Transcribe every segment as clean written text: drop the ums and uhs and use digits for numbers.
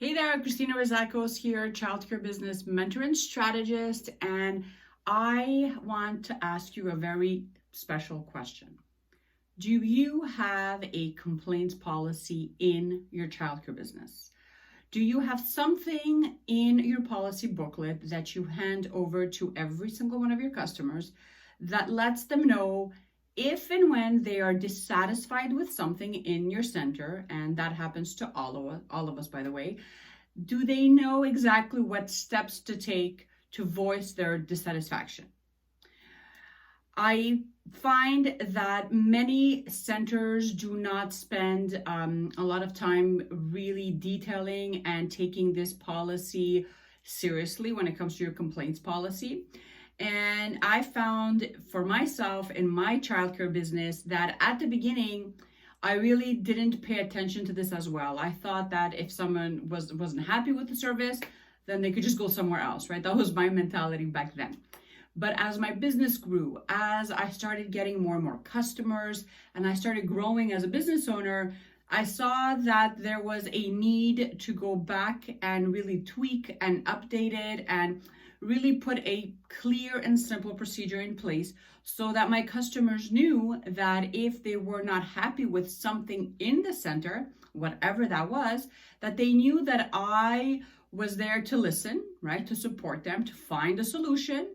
Hey there, Christina Rizakos here, childcare business mentor and strategist, and I want to ask you a very special question. Do you have a complaints policy in your childcare business? Do you have something in your policy booklet that you hand over to every single one of your customers that lets them know if and when they are dissatisfied with something in your center, and that happens to all of us, by the way, do they know exactly what steps to take to voice their dissatisfaction? I find that many centers do not spend a lot of time really detailing and taking this policy seriously when it comes to your complaints policy. And I found for myself in my childcare business that at the beginning, I really didn't pay attention to this as well. I thought that if someone wasn't happy with the service, then they could just go somewhere else, right? That was my mentality back then. But as my business grew, as I started getting more and more customers, and I started growing as a business owner, I saw that there was a need to go back and really tweak and update it and really put a clear and simple procedure in place so that my customers knew that if they were not happy with something in the center, whatever that was, that they knew that I was there to listen, right? To support them, to find a solution,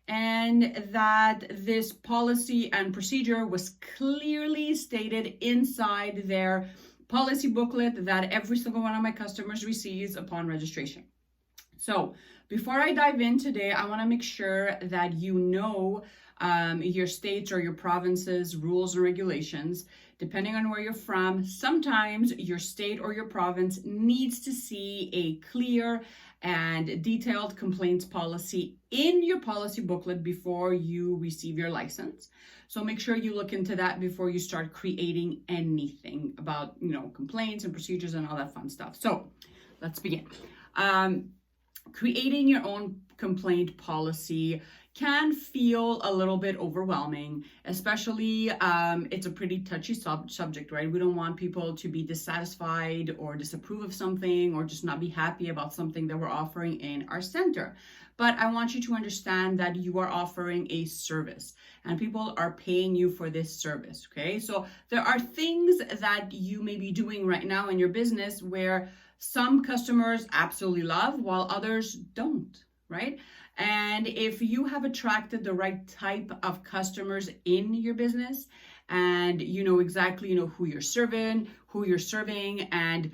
and that this policy and procedure was clearly stated inside their policy booklet that every single one of my customers receives upon registration. So before I dive in today, I want to make sure that you know your state's or your province's rules and regulations. Depending on where you're from, sometimes your state or your province needs to see a clear and detailed complaints policy in your policy booklet before you receive your license. So make sure you look into that before you start creating anything about, complaints and procedures and all that fun stuff. So let's begin. Creating your own complaint policy can feel a little bit overwhelming, especially it's a pretty touchy subject, right? We don't want people to be dissatisfied or disapprove of something or just not be happy about something that we're offering in our center. But I want you to understand that you are offering a service and people are paying you for this service, okay? So there are things that you may be doing right now in your business where some customers absolutely love while others don't, right? And if you have attracted the right type of customers in your business and you know exactly who you're serving, and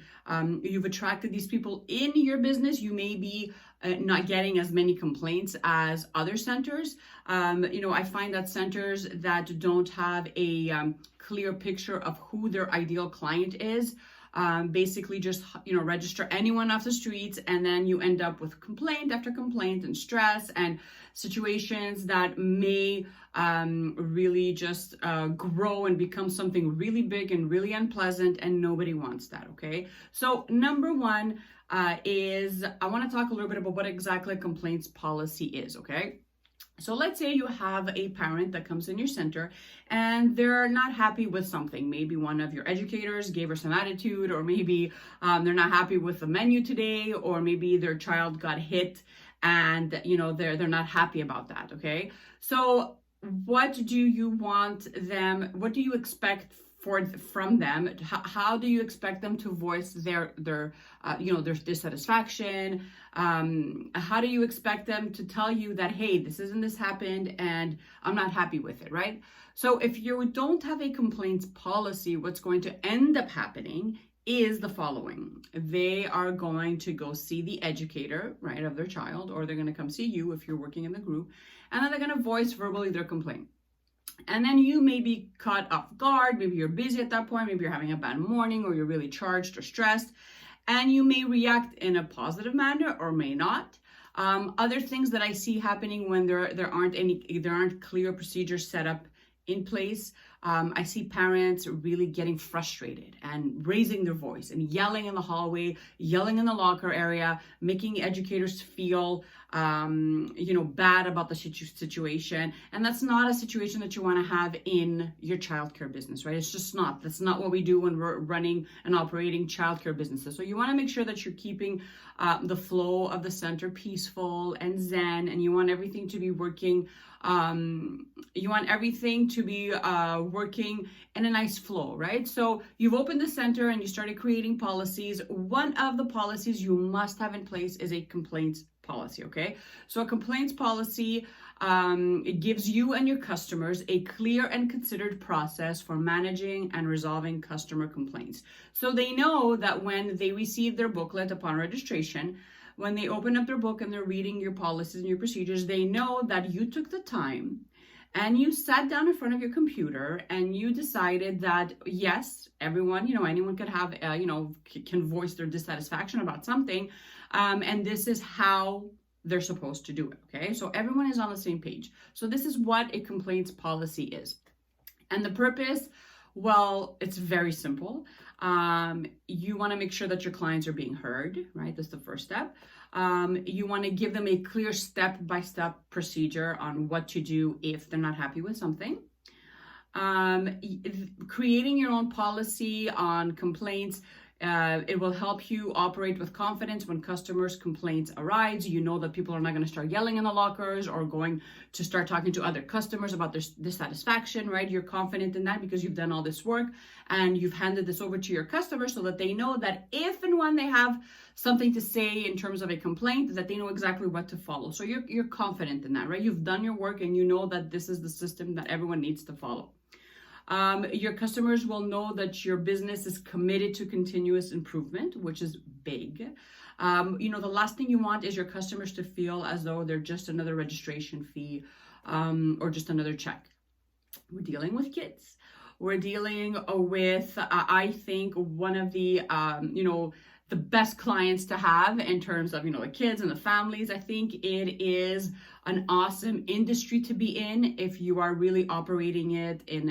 you've attracted these people in your business, you may be not getting as many complaints as other centers. I find that centers that don't have a clear picture of who their ideal client is basically just register anyone off the streets, and then you end up with complaint after complaint and stress and situations that may really just grow and become something really big and really unpleasant, and nobody wants that. Okay, so number one is I want to talk a little bit about what exactly a complaints policy is. Okay, so let's say you have a parent that comes in your center and they're not happy with something. Maybe one of your educators gave her some attitude, or maybe they're not happy with the menu today, or maybe their child got hit and they're not happy about that. Okay, so what do you want them? What do you expect from them? How do you expect them to voice their dissatisfaction? How do you expect them to tell you that, hey, this happened and I'm not happy with it, right? So if you don't have a complaints policy, what's going to end up happening is the following. They are going to go see the educator, right, of their child, or they're going to come see you if you're working in the group, and then they're going to voice verbally their complaint. And then you may be caught off guard. Maybe you're busy at that point. Maybe you're having a bad morning, or you're really charged or stressed, and you may react in a positive manner or may not. Other things that I see happening when there aren't clear procedures set up in place, I see parents really getting frustrated and raising their voice and yelling in the hallway, yelling in the locker area, making educators feel bad about the situation. And that's not a situation that you want to have in your childcare business, right? It's just not. That's not what we do when we're running and operating childcare businesses. So you want to make sure that you're keeping the flow of the center peaceful and zen, and you want everything to be working. Working in a nice flow, right? So you've opened the center and you started creating policies. One of the policies you must have in place is a complaints policy, okay? So a complaints policy, it gives you and your customers a clear and considered process for managing and resolving customer complaints. So they know that when they receive their booklet upon registration, when they open up their book and they're reading your policies and your procedures, they know that you took the time and you sat down in front of your computer and you decided that, yes, everyone, anyone could have, can voice their dissatisfaction about something. And this is how they're supposed to do it, okay? So everyone is on the same page. So this is what a complaints policy is. And the purpose, well, it's very simple. You want to make sure that your clients are being heard, right? That's the first step. You want to give them a clear step-by-step procedure on what to do if they're not happy with something. Creating your own policy on complaints, it will help you operate with confidence when customers' complaints arise. You know that people are not going to start yelling in the lockers or going to start talking to other customers about their dissatisfaction, right? You're confident in that because you've done all this work and you've handed this over to your customers so that they know that if and when they have something to say in terms of a complaint, that they know exactly what to follow. So you're confident in that, right? You've done your work and you know that this is the system that everyone needs to follow. Your customers will know that your business is committed to continuous improvement, which is big. The last thing you want is your customers to feel as though they're just another registration fee or just another check. We're dealing with kids. We're dealing with, I think, one of the best clients to have in terms of, the kids and the families. I think it is an awesome industry to be in if you are really operating it in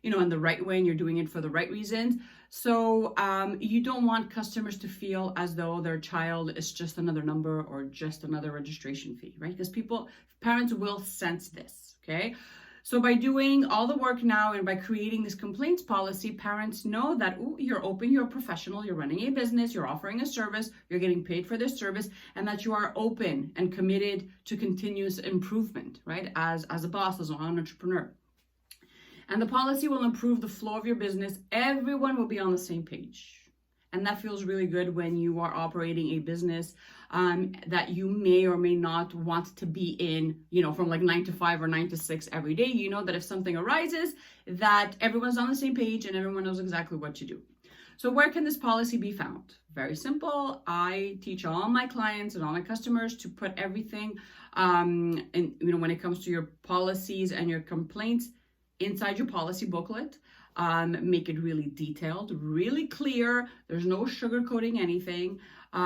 the right way and you're doing it for the right reasons. So you don't want customers to feel as though their child is just another number or just another registration fee, right? Because parents will sense this, okay? So by doing all the work now and by creating this complaints policy, parents know that, you're open, you're a professional, you're running a business, you're offering a service, you're getting paid for this service, and that you are open and committed to continuous improvement, right? As a boss, as an entrepreneur. And the policy will improve the flow of your business. Everyone will be on the same page. And that feels really good when you are operating a business that you may or may not want to be in, from like 9 to 5 or 9 to 6 every day. You know that if something arises, that everyone's on the same page and everyone knows exactly what to do. So where can this policy be found? Very simple. I teach all my clients and all my customers to put everything, when it comes to your policies and your complaints inside your policy booklet. Make it really detailed, really clear. There's no sugarcoating anything.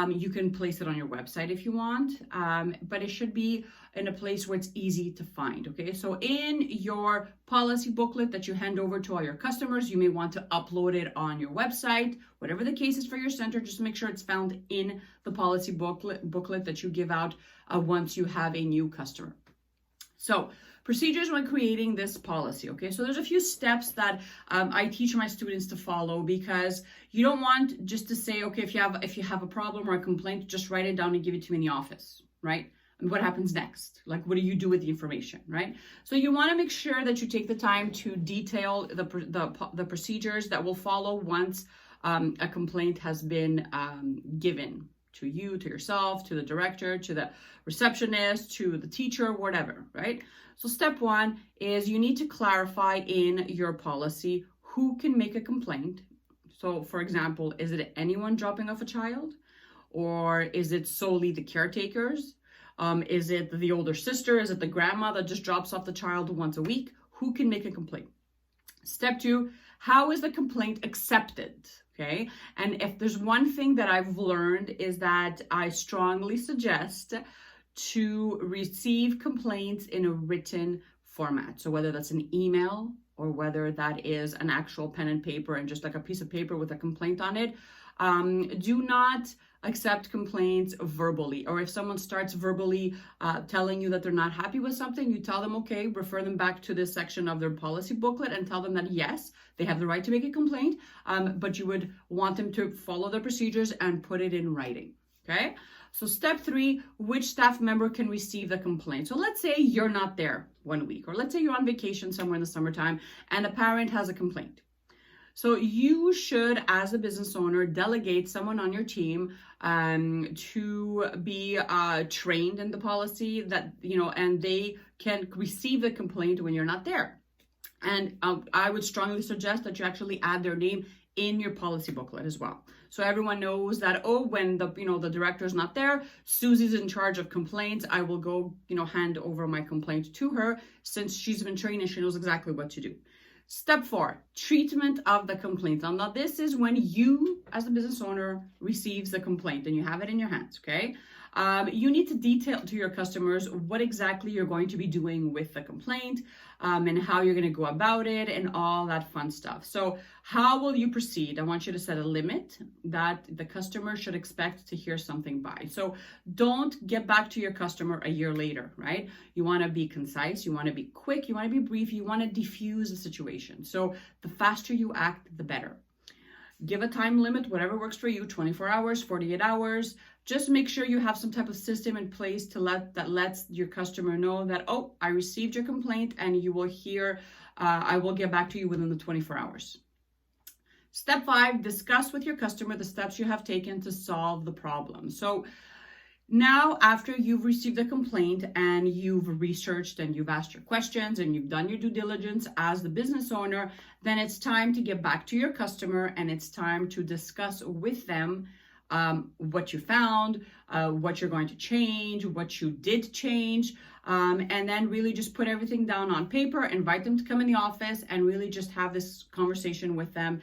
You can place it on your website if you want, but it should be in a place where it's easy to find, okay? So in your policy booklet that you hand over to all your customers, you may want to upload it on your website. Whatever the case is for your center, just make sure it's found in the policy booklet that you give out once you have a new customer. So procedures when creating this policy, okay? So there's a few steps that I teach my students to follow, because you don't want just to say, okay, if you have a problem or a complaint, just write it down and give it to me in the office, right? And what happens next? Like, what do you do with the information, right? So you want to make sure that you take the time to detail the procedures that will follow once a complaint has been given to you, to yourself, to the director, to the receptionist, to the teacher, whatever, right? So step one is you need to clarify in your policy who can make a complaint. So for example, is it anyone dropping off a child? Or is it solely the caretakers? Is it the older sister? Is it the grandma that just drops off the child once a week? Who can make a complaint? Step two, how is the complaint accepted? Okay, and if there's one thing that I've learned is that I strongly suggest to receive complaints in a written format. So whether that's an email or whether that is an actual pen and paper and just like a piece of paper with a complaint on it, Do not accept complaints verbally, or if someone starts verbally telling you that they're not happy with something, you tell them, okay, refer them back to this section of their policy booklet and tell them that yes, they have the right to make a complaint, but you would want them to follow the procedures and put it in writing. Okay, so step 3, which staff member can receive the complaint? So let's say you're not there 1 week, or let's say you're on vacation somewhere in the summertime and a parent has a complaint. So you should, as a business owner, delegate someone on your team to be trained in the policy that, and they can receive the complaint when you're not there. And I would strongly suggest that you actually add their name in your policy booklet as well. So everyone knows that, oh, when the director is not there, Susie's in charge of complaints. I will go, hand over my complaint to her since she's been trained and she knows exactly what to do. Step 4, treatment of the complaint. Now this is when you, as a business owner, receives the complaint and you have it in your hands, okay? You need to detail to your customers what exactly you're going to be doing with the complaint and how you're going to go about it and all that fun stuff. So how will you proceed? I want you to set a limit that the customer should expect to hear something by. So don't get back to your customer a year later, right? You want to be concise, you want to be quick, you want to be brief, you want to diffuse the situation. So the faster you act, the better. Give a time limit, whatever works for you, 24 hours, 48 hours. Just make sure you have some type of system in place that lets your customer know that, oh, I received your complaint and you will hear, I will get back to you within the 24 hours. Step 5, discuss with your customer the steps you have taken to solve the problem. So now, after you've received a complaint and you've researched and you've asked your questions and you've done your due diligence as the business owner, then it's time to get back to your customer and it's time to discuss with them what you found, what you're going to change, what you did change, and then really just put everything down on paper, invite them to come in the office and really just have this conversation with them,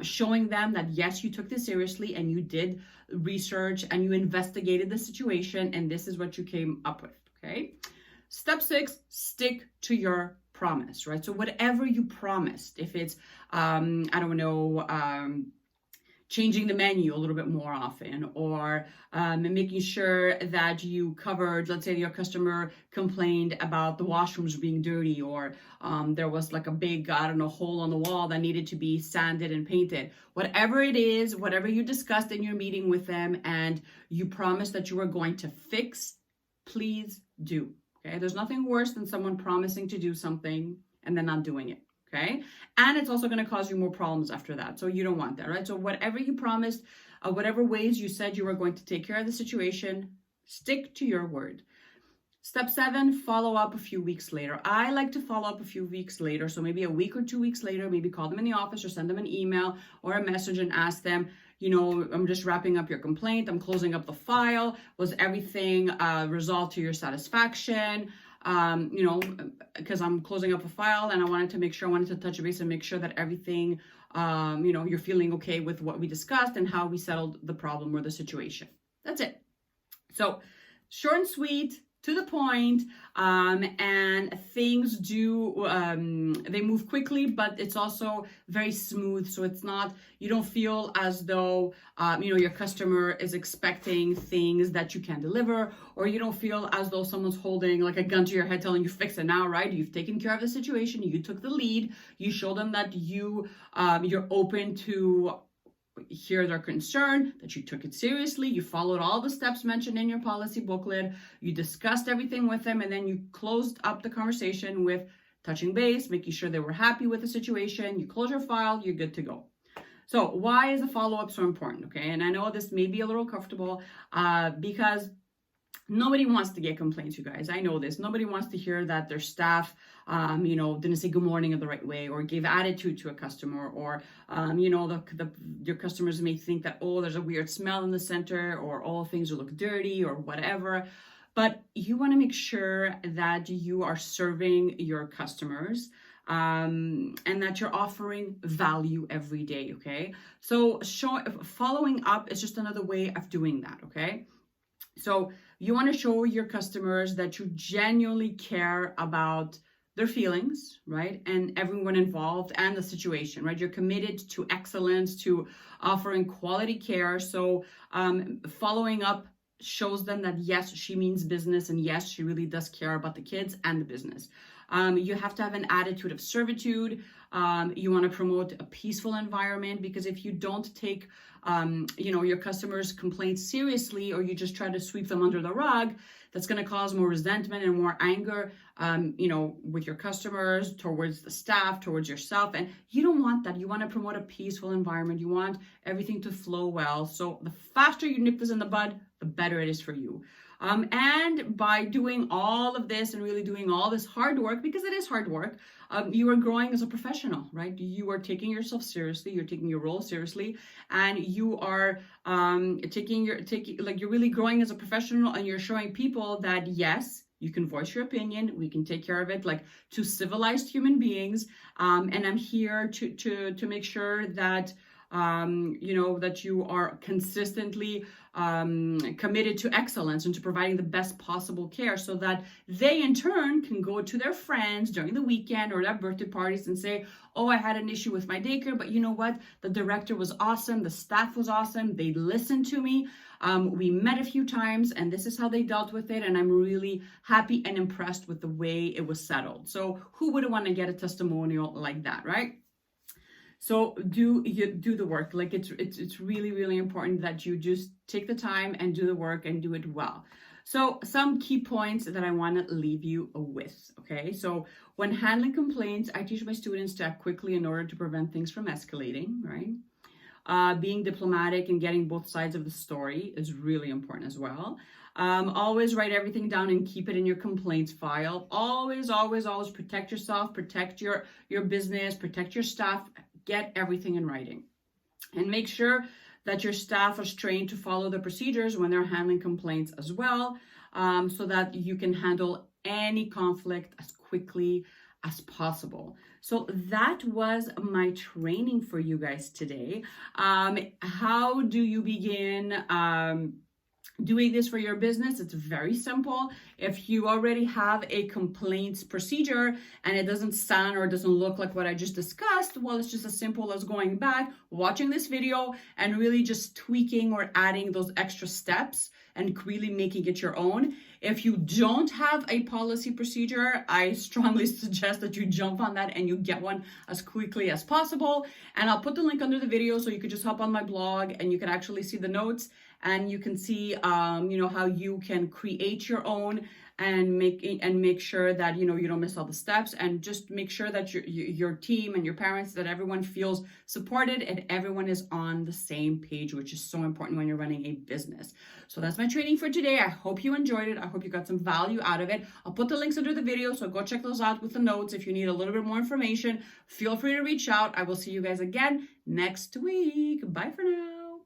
showing them that yes, you took this seriously and you did research and you investigated the situation and this is what you came up with, okay? Step 6, stick to your promise, right? So whatever you promised, if it's, changing the menu a little bit more often, or making sure that you covered, let's say your customer complained about the washrooms being dirty, or there was like a big, hole on the wall that needed to be sanded and painted. Whatever it is, whatever you discussed in your meeting with them and you promised that you were going to fix, please do, okay? There's nothing worse than someone promising to do something and then not doing it. Okay. And it's also going to cause you more problems after that. So you don't want that, right? So whatever you promised, whatever ways you said you were going to take care of the situation, stick to your word. Step 7, follow up a few weeks later. I like to follow up a few weeks later. So maybe a week or 2 weeks later, maybe call them in the office or send them an email or a message and ask them, I'm just wrapping up your complaint. I'm closing up the file. Was everything resolved to your satisfaction? Because I'm closing up a file and I wanted to touch base and make sure that everything, you're feeling okay with what we discussed and how we settled the problem or the situation. That's it. So short and sweet, to the point, and things they move quickly, but it's also very smooth. So it's not, you don't feel as though, your customer is expecting things that you can't deliver, or you don't feel as though someone's holding like a gun to your head telling you fix it now, right? You've taken care of the situation. You took the lead. You show them that you're open to hear their concern, that you took it seriously, you followed all the steps mentioned in your policy booklet, you discussed everything with them, and then you closed up the conversation with touching base, making sure they were happy with the situation, you close your file, you're good to go. So why is the follow-up so important, okay? And I know this may be a little comfortable because nobody wants to get complaints, you guys. I know this. Nobody wants to hear that their staff, didn't say good morning in the right way or gave attitude to a customer, or, your customers may think that, oh, there's a weird smell in the center, or all things look dirty or whatever. But you want to make sure that you are serving your customers and that you're offering value every day, okay? So following up is just another way of doing that, okay? So you want to show your customers that you genuinely care about their feelings, right? And everyone involved and the situation, right? You're committed to excellence, to offering quality care. So following up shows them that yes, she means business, and yes, she really does care about the kids and the business. You have to have an attitude of servitude. You want to promote a peaceful environment, because if you don't take your customers' complaints seriously, or you just try to sweep them under the rug, that's going to cause more resentment and more anger, with your customers, towards the staff, towards yourself. And you don't want that. You want to promote a peaceful environment. You want everything to flow well. So the faster you nip this in the bud, the better it is for you. And by doing all of this and really doing all this hard work, because it is hard work, you are growing as a professional, right? You are taking yourself seriously, you're taking your role seriously, and you are you're really growing as a professional, and you're showing people that yes, you can voice your opinion, we can take care of it like two civilized human beings. And I'm here to make sure that that you are consistently committed to excellence and to providing the best possible care, so that they in turn can go to their friends during the weekend or their birthday parties and say, oh, I had an issue with my daycare, but you know what? The director was awesome. The staff was awesome. They listened to me. We met a few times, and this is how they dealt with it. And I'm really happy and impressed with the way it was settled. So who wouldn't want to get a testimonial like that, right? So do the work. Like it's really, really important that you just take the time and do the work and do it well. So some key points that I want to leave you with. Okay. So when handling complaints, I teach my students to act quickly in order to prevent things from escalating, right? Being diplomatic and getting both sides of the story is really important as well. Always write everything down and keep it in your complaints file. Always, always, always protect yourself, protect your business, protect your staff. Get everything in writing, and make sure that your staff is trained to follow the procedures when they're handling complaints as well, so that you can handle any conflict as quickly as possible. So that was my training for you guys today. How do you begin doing this for your business? It's very simple. If you already have a complaints procedure and it doesn't sound or doesn't look like what I just discussed, well, it's just as simple as going back, watching this video, and really just tweaking or adding those extra steps and really making it your own. If you don't have a policy procedure, I strongly suggest that you jump on that and you get one as quickly as possible. And I'll put the link under the video, so you could just hop on my blog and you can actually see the notes, and you can see how you can create your own and make sure that you don't miss all the steps, and just make sure that your team and your parents, that everyone feels supported and everyone is on the same page, which is so important when you're running a business. So that's my training for today. I hope you enjoyed it. I hope you got some value out of it. I'll put the links under the video, so go check those out with the notes. If you need a little bit more information, feel free to reach out. I will see you guys again next week. Bye for now.